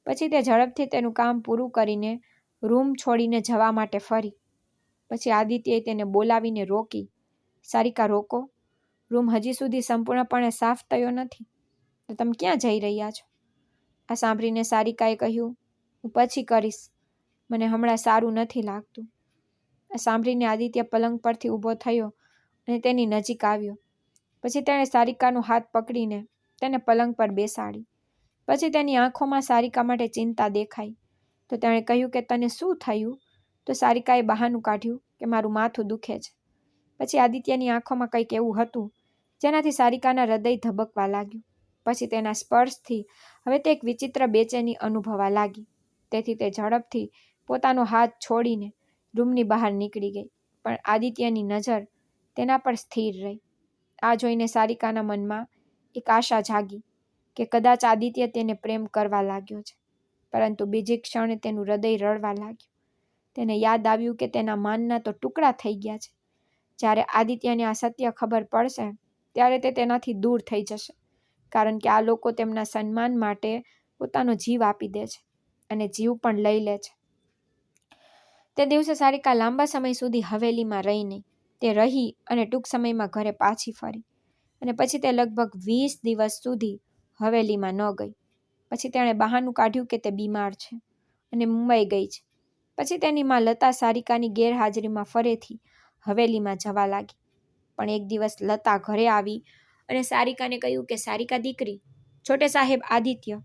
પછી તે ઝડપથી તેનું કામ પૂરું કરીને રૂમ છોડીને જવા માટે ફરી. પછી આદિત્યએ તેને બોલાવીને રોકી. સારિકા, રોકો. રૂમ હજી સુધી સંપૂર્ણપણે સાફ થયો નથી, તો તમે ક્યાં જઈ રહ્યા છો? આ સાંભળીને સારિકાએ કહ્યું, હું પછી કરીશ, મને હમણાં સારું નથી લાગતું. આ સાંભળીને આદિત્ય પલંગ પરથી ઊભો થયો અને તેની નજીક આવ્યો. પછી તેણે સારિકાનો હાથ પકડીને તેને પલંગ પર બેસાડી. પછી તેની આંખોમાં સારિકા માટે ચિંતા દેખાઈ. તો તેણે કહ્યું કે તને શું થયું? તો સારિકાએ બહાનું કાઢ્યું કે મારું માથું દુખે છે. પછી આદિત્યની આંખોમાં કંઈક એવું હતું જેનાથી સારિકાના હૃદય ધબકવા લાગ્યું. પછી તેના સ્પર્શથી હવે તે એક વિચિત્ર બેચેની અનુભવવા લાગી. તેથી તે ઝડપથી પોતાનો હાથ છોડીને રૂમની બહાર નીકળી ગઈ. પણ આદિત્યની નજર તેના પર સ્થિર રહી. આ જોઈને સારિકાના મનમાં એક આશા જાગી કે કદાચ આદિત્ય તેને પ્રેમ કરવા લાગ્યો છે. પરંતુ બીજી ક્ષણે તેનું હૃદય રડવા લાગ્યું. તેને યાદ આવ્યું કે તેના માનના તો ટુકડા થઈ ગયા છે. જ્યારે આદિત્યને આ સત્ય ખબર પડશે ત્યારે તે તેનાથી દૂર થઈ જશે, કારણ કે આ લોકો તેમના સન્માન માટે પોતાનો જીવ આપી દે છે. અને જીવ પણ લઈ લે છે. તે દિવસે સારિકા લાંબા સમય સુધી હવેલીમાં રહી નહીં. તે રહી અને ટૂંક સમયમાં ઘરે પાછી ફરી અને પછી તે લગભગ 20 દિવસ સુધી હવેલીમાં ન ગઈ. પછી તેણે બહાનું કાઢ્યું કે તે બીમાર છે અને મુંબઈ ગઈ છે. પછી તેની માં લતા સારિકાની ગેરહાજરીમાં ફરીથી હવેલીમાં જવા લાગી. પણ એક દિવસ લતા ઘરે આવી અને સારિકાને કહ્યું કે સારિકા દીકરી, છોટે સાહેબ આદિત્ય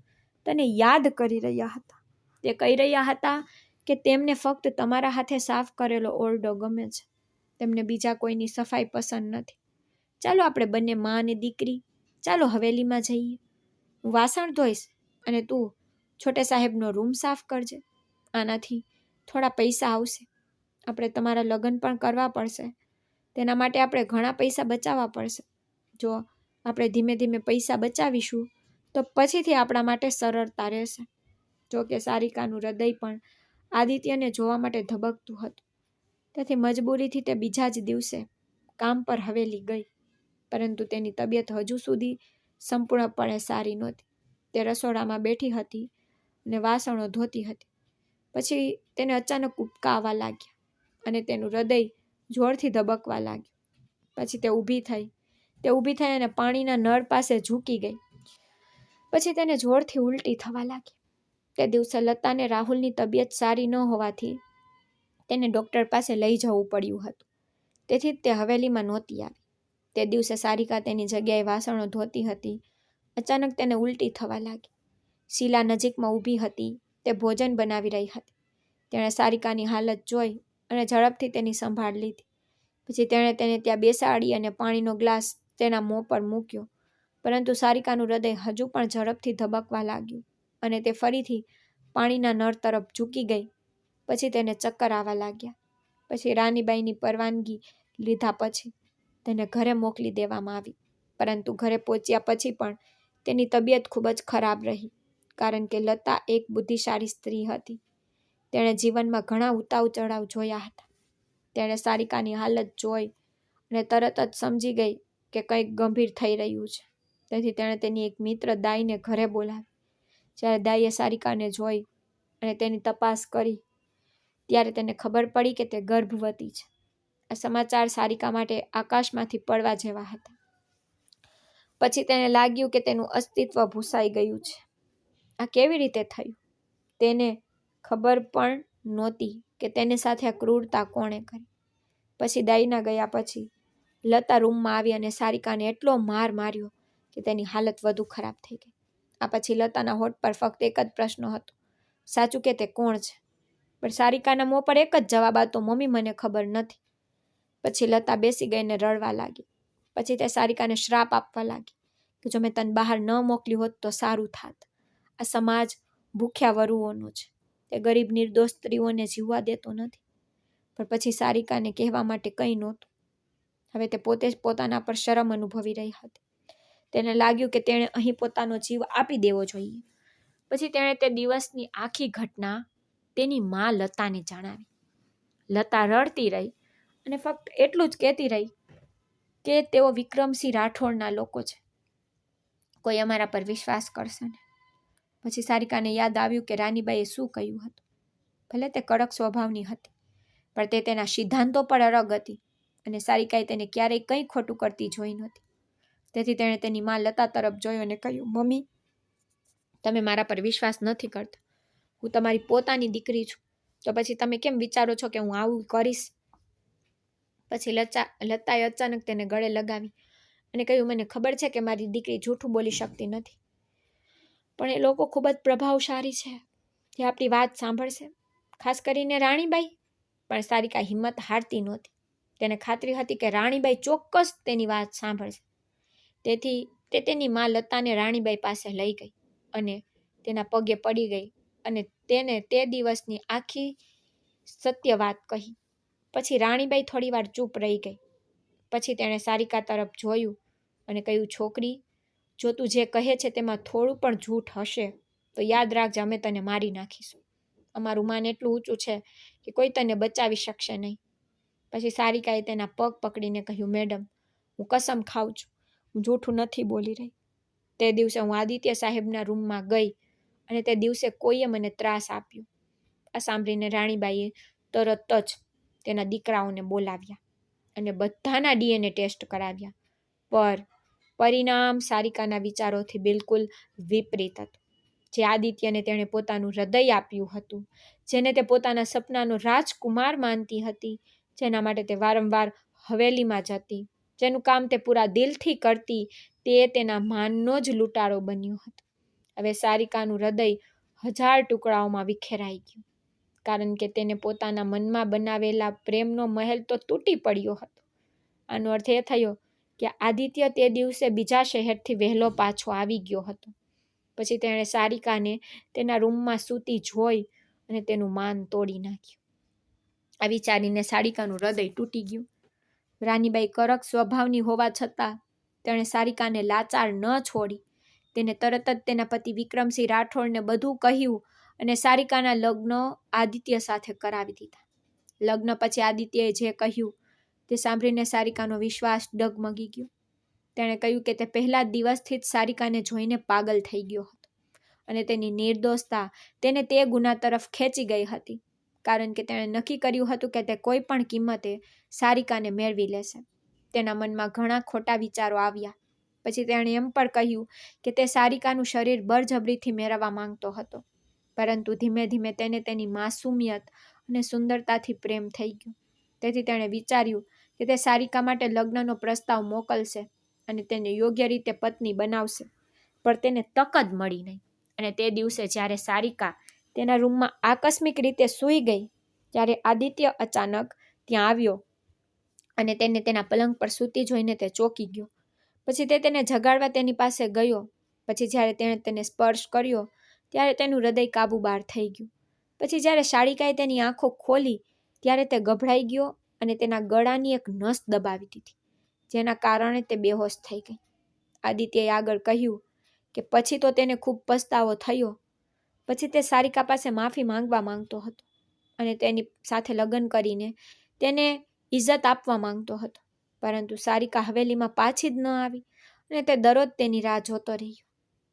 તને યાદ કરી રહ્યા હતા. તે કહી રહ્યા હતા કે તેમને ફક્ત તમારા હાથે સાફ કરેલો ઓરડો ગમે છે. તેમને બીજા કોઈની સફાઈ પસંદ નથી. ચાલો આપણે બંને માં અને દીકરી ચાલો હવેલીમાં જઈએ. હું વાસણ ધોઈશ અને તું છોટે સાહેબનો રૂમ સાફ કરજે. આનાથી થોડા પૈસા આવશે. આપણે તમારા લગ્ન પણ કરવા પડશે. તેના માટે આપણે ઘણા પૈસા બચાવવા પડશે. જો આપણે ધીમે ધીમે પૈસા બચાવીશું તો પછીથી આપણા માટે સરળતા રહેશે. જો કે સારિકાનું હૃદય પણ આદિત્યને જોવા માટે ધબકતું હતું. તેથી મજબૂરીથી તે બીજા જ દિવસે કામ પર હવેલી ગઈ. પરંતુ તેની તબિયત હજુ સુધી સંપૂર્ણપણે સારી નહોતી. તે રસોડામાં બેઠી હતી અને વાસણો ધોતી હતી. પછી તેને અચાનક ઉબકા આવવા લાગ્યા અને તેનું હૃદય જોરથી ધબકવા લાગ્યું. પછી તે ઊભી થઈ અને પાણીના નળ પાસે ઝૂકી ગઈ. પછી તેને જોરથી ઉલટી થવા લાગી. તે દિવસે લતાને રાહુલની તબિયત સારી ન હોવાથી તેને ડૉક્ટર પાસે લઈ જવું પડ્યું હતું. તેથી જ તે હવેલીમાં નહોતી આવી. તે દિવસે સારિકા તેની જગ્યાએ વાસણો ધોતી હતી. અચાનક તેને ઉલટી થવા લાગી. શીલા નજીકમાં ઊભી હતી. તે ભોજન બનાવી રહી હતી. તેણે સારિકાની હાલત જોઈ અને ઝડપથી તેની સંભાળ લીધી. પછી તેણે તેને ત્યાં બેસાડી અને પાણીનો ગ્લાસ તેના મોં પર મૂક્યો. પરંતુ સારિકાનું હૃદય હજુ પણ ઝડપથી ધબકવા લાગ્યું અને તે ફરીથી પાણીના નળ તરફ ઝૂકી ગઈ. પછી તેને ચક્કર આવવા લાગ્યા. પછી રાનીબાઈની પરવાનગી લીધા પછી તેને ઘરે મોકલી દેવામાં આવી. પરંતુ ઘરે પહોંચ્યા પછી પણ તેની તબિયત ખૂબ જ ખરાબ રહી. કારણ કે લતા એક બુદ્ધિશાળી સ્ત્રી હતી. તેણે જીવનમાં ઘણા ઉતાર ચઢાવ જોયા હતા. તેણે સારિકાની હાલત જોઈ અને તરત જ સમજી ગઈ કે કંઈક ગંભીર થઈ રહ્યું છે. તેથી તેણે તેની એક મિત્ર દાઈને ઘરે બોલાવી. જ્યારે દાઈએ સારિકાને જોઈ અને તેની તપાસ કરી ત્યારે તેને ખબર પડી કે તે ગર્ભવતી છે. આ સમાચાર સારિકા માટે આકાશમાંથી પડવા જેવા હતા. પછી તેને લાગ્યું કે તેનું અસ્તિત્વ ભૂસાઈ ગયું છે. આ કેવી રીતે થયું? તેને ખબર પણ નહોતી કે તેની સાથે આ ક્રૂરતા કોણે કરી. પછી દાઈના ગયા પછી લતા રૂમમાં આવી અને સારિકાને એટલો માર માર્યો કે તેની હાલત વધુ ખરાબ થઈ ગઈ. આ પછી લતાના હોઠ પર ફક્ત એક જ પ્રશ્ન હતો, સાચું કે તે કોણ છે? પણ સારિકાના મોં પર એક જ જવાબ હતો, મમ્મી મને ખબર નથી. પછી લતા બેસી ગઈને રડવા લાગી. પછી તે સારિકાને શ્રાપ આપવા લાગી કે જો મેં તને બહાર ન મોકલ્યું હોત તો સારું થાત. આ સમાજ ભૂખ્યા વરુઓનો છે. તે ગરીબ નિર્દોષ સ્ત્રીઓને જીવવા દેતો નથી. પણ પછી સારિકાને કહેવા માટે કંઈ નહોતું. હવે તે પોતે જ પોતાના પર શરમ અનુભવી રહી હતી. તેને લાગ્યું કે તેણે અહીં પોતાનો જીવ આપી દેવો જોઈએ. પછી તેણે તે દિવસની આખી ઘટના તેની માં લતાને જણાવી. લતા રડતી રહી અને ફક્ત એટલું જ કહેતી રહી કે તેઓ વિક્રમસિંહ રાઠોડના લોકો છે. કોઈ અમારા પર વિશ્વાસ કરશે ને. પછી સારિકાને યાદ આવ્યું કે રાનીબાઈએ શું કહ્યું હતું. ભલે તે કડક સ્વભાવની હતી પણ તે તેના સિદ્ધાંતો પર અડગ હતી અને સારિકાએ તેને ક્યારેય કંઈ ખોટું કરતી જોઈ નહોતી. તેથી તેણે તેની માં લતા તરફ જોયું અને કહ્યું, મમ્મી તમે મારા પર વિશ્વાસ નથી કરતા. હું તમારી પોતાની દીકરી છું. તો પછી તમે કેમ વિચારો છો કે હું આવું કરીશ? પછી લતાએ અચાનક તેને ગળે લગાવી અને કહ્યું, મને ખબર છે કે મારી દીકરી જૂઠું બોલી શકતી નથી, પણ એ લોકો ખૂબ જ પ્રભાવશાળી છે જે આપણી વાત સાંભળશે, ખાસ કરીને રાણીબાઈ. પણ સારિકા હિંમત હારતી નહોતી. તેને ખાતરી હતી કે રાણીબાઈ ચોક્કસ તેની વાત સાંભળશે. તેથી તે તેની માં લતાને રાણીબાઈ પાસે લઈ ગઈ અને તેના પગે પડી ગઈ અને તેને તે દિવસની આખી સત્ય વાત કહી. પછી રાણીબાઈ થોડીવાર ચૂપ રહી ગઈ. પછી તેણે સારિકા તરફ જોયું અને કહ્યું, છોકરી, જો તું જે કહે છે તેમાં થોડું પણ જૂઠ હશે તો યાદ રાખજે, અમે તને મારી નાખીશું. અમારું માન એટલું ઊંચું છે કે કોઈ તને બચાવી શકશે નહીં. પછી સારિકાએ તેના પગ પકડીને કહ્યું, મેડમ, હું કસમ ખાઉં છું, હું જૂઠું નથી બોલી રહી. તે દિવસે હું આદિત્ય સાહેબના રૂમમાં ગઈ અને તે દિવસે કોઈએ મને ત્રાસ આપ્યો. આ સાંભળીને રાણીબાઈએ તરત જ તેના દીકરાઓને બોલાવ્યા અને બધાના DNA ટેસ્ટ કરાવ્યા. પર પરિણામ સારિકાના વિચારોથી બિલકુલ વિપરીત હતું. જે આદિત્યને તેણે પોતાનું હૃદય આપ્યું હતું, જેને તે પોતાના સપનાનો રાજકુમાર માનતી હતી, જેના માટે તે વારંવાર હવેલીમાં જતી, જેનું કામ તે પૂરા દિલથી કરતી, તે તેના માનનો જ લૂંટારો બન્યો હતો. હવે સારિકાનું હૃદય 1000 ટુકડાઓમાં વિખેરાઈ ગયું, કારણ કે તેને પોતાના મનમાં બનાવેલા પ્રેમનો મહેલ તો તૂટી પડ્યો હતો. આનો અર્થ એ થયો કે આદિત્ય તે દિવસે બીજા શહેરથી વહેલો પાછો આવી ગયો હતો. પછી તેણે સારિકાને તેના રૂમમાં સૂતી જોઈ અને તેનું માન તોડી નાખ્યું. આ વિચારીને સારિકાનું હૃદય તૂટી ગયું. રાનીબાઈ કડક સ્વભાવની હોવા છતાં તેણે સારિકાને લાચાર ન છોડી. તેને તરત જ તેના પતિ વિક્રમસિંહ રાઠોડને બધું કહ્યું અને સારિકાના લગ્ન આદિત્ય સાથે કરાવી દીધા. લગ્ન પછી આદિત્યએ જે કહ્યું તે સાંભળીને સારિકાનો વિશ્વાસ ડગમગી ગયો. તેણે કહ્યું કે તે પહેલા દિવસથી જ સારિકાને જોઈને પાગલ થઈ ગયો હતો અને તેની નિર્દોષતા તેને તે ગુના તરફ ખેંચી ગઈ હતી, કારણ કે તેણે નક્કી કર્યું હતું કે તે કોઈ પણ કિંમતે સારિકાને મેળવી લેશે. તેના મનમાં ઘણા ખોટા વિચારો આવ્યા. પછી તેણે એમ પણ કહ્યું કે તે સારિકાનું શરીર બળજબરીથી મેળવવા માંગતો હતો, પરંતુ ધીમે ધીમે તેને તેની માસુમિયત અને સુંદરતાથી પ્રેમ થઈ ગયો. તેથી તેણે વિચાર્યું કે તે સારિકા માટે લગ્નનો પ્રસ્તાવ મોકલશે અને તેને યોગ્ય રીતે પત્ની બનાવશે. પણ તેને તક જ મળી નહીં અને તે દિવસે જ્યારે સારિકા તેના રૂમમાં આકસ્મિક રીતે સૂઈ ગઈ, ત્યારે આદિત્ય અચાનક ત્યાં આવ્યો અને તેને તેના પલંગ પર સૂતી જોઈને તે ચોંકી ગયો. પછી તે તેને જગાડવા તેની પાસે ગયો. પછી જ્યારે તેણે તેને સ્પર્શ કર્યો ત્યારે તેનું હૃદય કાબુ બહાર થઈ ગયું. પછી જ્યારે સારિકાએ તેની આંખો ખોલી ત્યારે તે ગભરાઈ ગયો અને તેના ગળાની એક નસ દબાવી દીધી, જેના કારણે તે બેહોશ થઈ ગઈ. આદિત્યએ આગળ કહ્યું કે પછી તો તેને ખૂબ પસ્તાવો થયો. પછી તે સારિકા પાસે માફી માંગવા માંગતો હતો અને તેની સાથે લગ્ન કરીને તેને ઇજ્જત આપવા માંગતો હતો, પરંતુ સારિકા હવેલીમાં પાછી જ ન આવી અને તે દરરોજ તેની રાહ જોતો રહ્યો.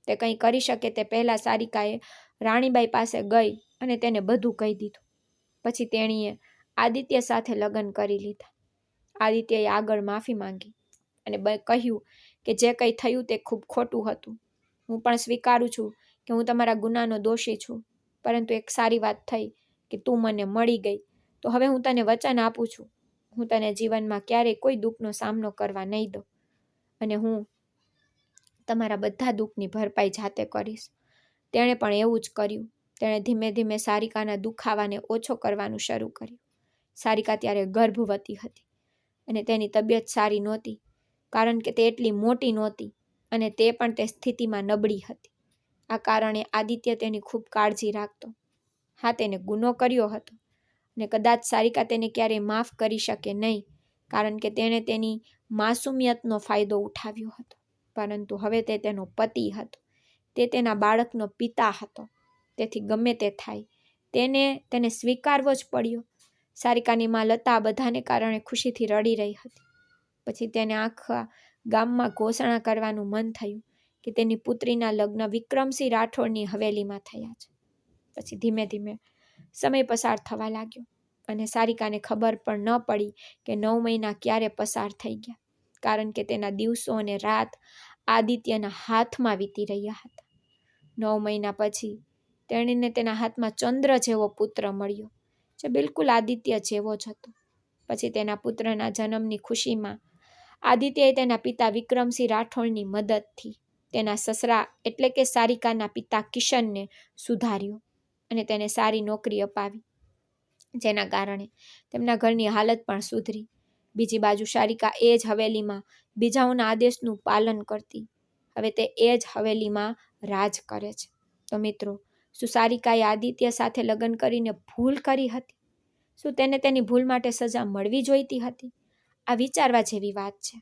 તે કંઈ કરી શકે તે પહેલાં સારિકાએ રાણીબાઈ પાસે ગઈ અને તેને બધું કહી દીધું. પછી તેણીએ આદિત્ય સાથે લગ્ન કરી લીધા. આદિત્યએ આગળ માફી માંગી અને કહ્યું કે જે કંઈ થયું તે ખૂબ ખોટું હતું. હું પણ સ્વીકારું છું કે હું તમારા ગુનાનો દોષી છું, પરંતુ એક સારી વાત થઈ કે તું મને મળી ગઈ. તો હવે હું તને વચન આપું છું, હું તને જીવનમાં ક્યારેય કોઈ દુઃખનો સામનો કરવા નહીં દઉં અને હું તમારા બધા દુઃખની ભરપાઈ જાતે કરીશ. તેણે પણ એવું જ કર્યું. તેણે ધીમે ધીમે સારિકાના દુખાવાને ઓછો કરવાનું શરૂ કર્યું. સારિકા ત્યારે ગર્ભવતી હતી અને તેની તબિયત સારી નહોતી, કારણ કે તે એટલી મોટી નહોતી અને તે પણ તે સ્થિતિમાં નબળી હતી. આ કારણે આદિત્ય તેની ખૂબ કાળજી રાખતો. હા, તેને ગુનો કર્યો હતો અને કદાચ સારિકા તેને ક્યારેય માફ કરી શકે નહીં, કારણ કે તેણે તેની માસુમિયતનો ફાયદો ઉઠાવ્યો હતો. પરંતુ હવે તે તેનો પતિ હતો, તે તેના બાળકનો પિતા હતો. તેથી ગમે તે થાય તેને સ્વીકારવો જ પડ્યો. સારિકાની માં લતા બધાને કારણે ખુશીથી રડી રહી હતી. પછી તેને આખા ગામમાં ઘોષણા કરવાનું મન થયું કે તેની પુત્રીના લગ્ન વિક્રમસિંહ રાઠોડની હવેલીમાં થયા છે. પછી ધીમે ધીમે સમય પસાર થવા લાગ્યો અને સારિકાને ખબર પણ ન પડી કે 9 મહિના ક્યારે પસાર થઈ ગયા, કારણ કે તેના દિવસો અને રાત આદિત્યના હાથમાં વીતી રહ્યા હતા. 9 મહિના પછી તેણીને તેના હાથમાં ચંદ્ર જેવો પુત્ર મળ્યો, જે બિલકુલ આદિત્ય જેવો જ હતો. પછી તેના પુત્રના જન્મની ખુશીમાં આદિત્યએ તેના પિતા વિક્રમસિંહ રાઠોડની મદદથી તેના સસરા એટલે કે સારિકાના પિતા કિશનને સુધાર્યો અને તેને સારી નોકરી અપાવી, જેના કારણે તેમના ઘરની હાલત પણ સુધરી. બીજી બાજુ સારિકા એ જ હવેલીમાં બીજાઓના આદેશનું પાલન કરતી. હવે તે એ જ હવેલીમાં રાજ કરે છે. તો મિત્રો, શું સારિકાએ આદિત્ય સાથે લગ્ન કરીને ભૂલ કરી હતી? શું તેને તેની ભૂલ માટે સજા મળવી જોઈતી હતી? આ વિચારવા જેવી વાત છે.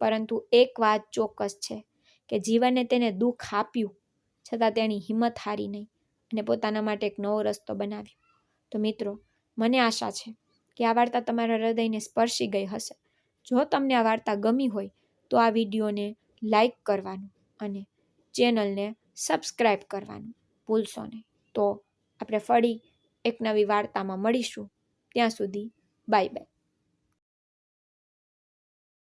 પરંતુ એક વાત ચોક્કસ છે કે જીવને તેને દુઃખ આપ્યું, છતાં તેની હિંમત હારી નહીં અને પોતાના માટે એક નવો રસ્તો બનાવ્યો. તો મિત્રો, મને આશા છે કે આ વાર્તા તમારા હૃદયને સ્પર્શી ગઈ હશે. જો તમને આ વાર્તા ગમી હોય તો આ વિડીયોને લાઈક કરવાનું અને ચેનલને સબસ્ક્રાઈબ કરવાનું ભૂલશો નહીં. તો આપણે ફરી એક નવી વાર્તામાં મળીશું. ત્યાં સુધી બાય બાય.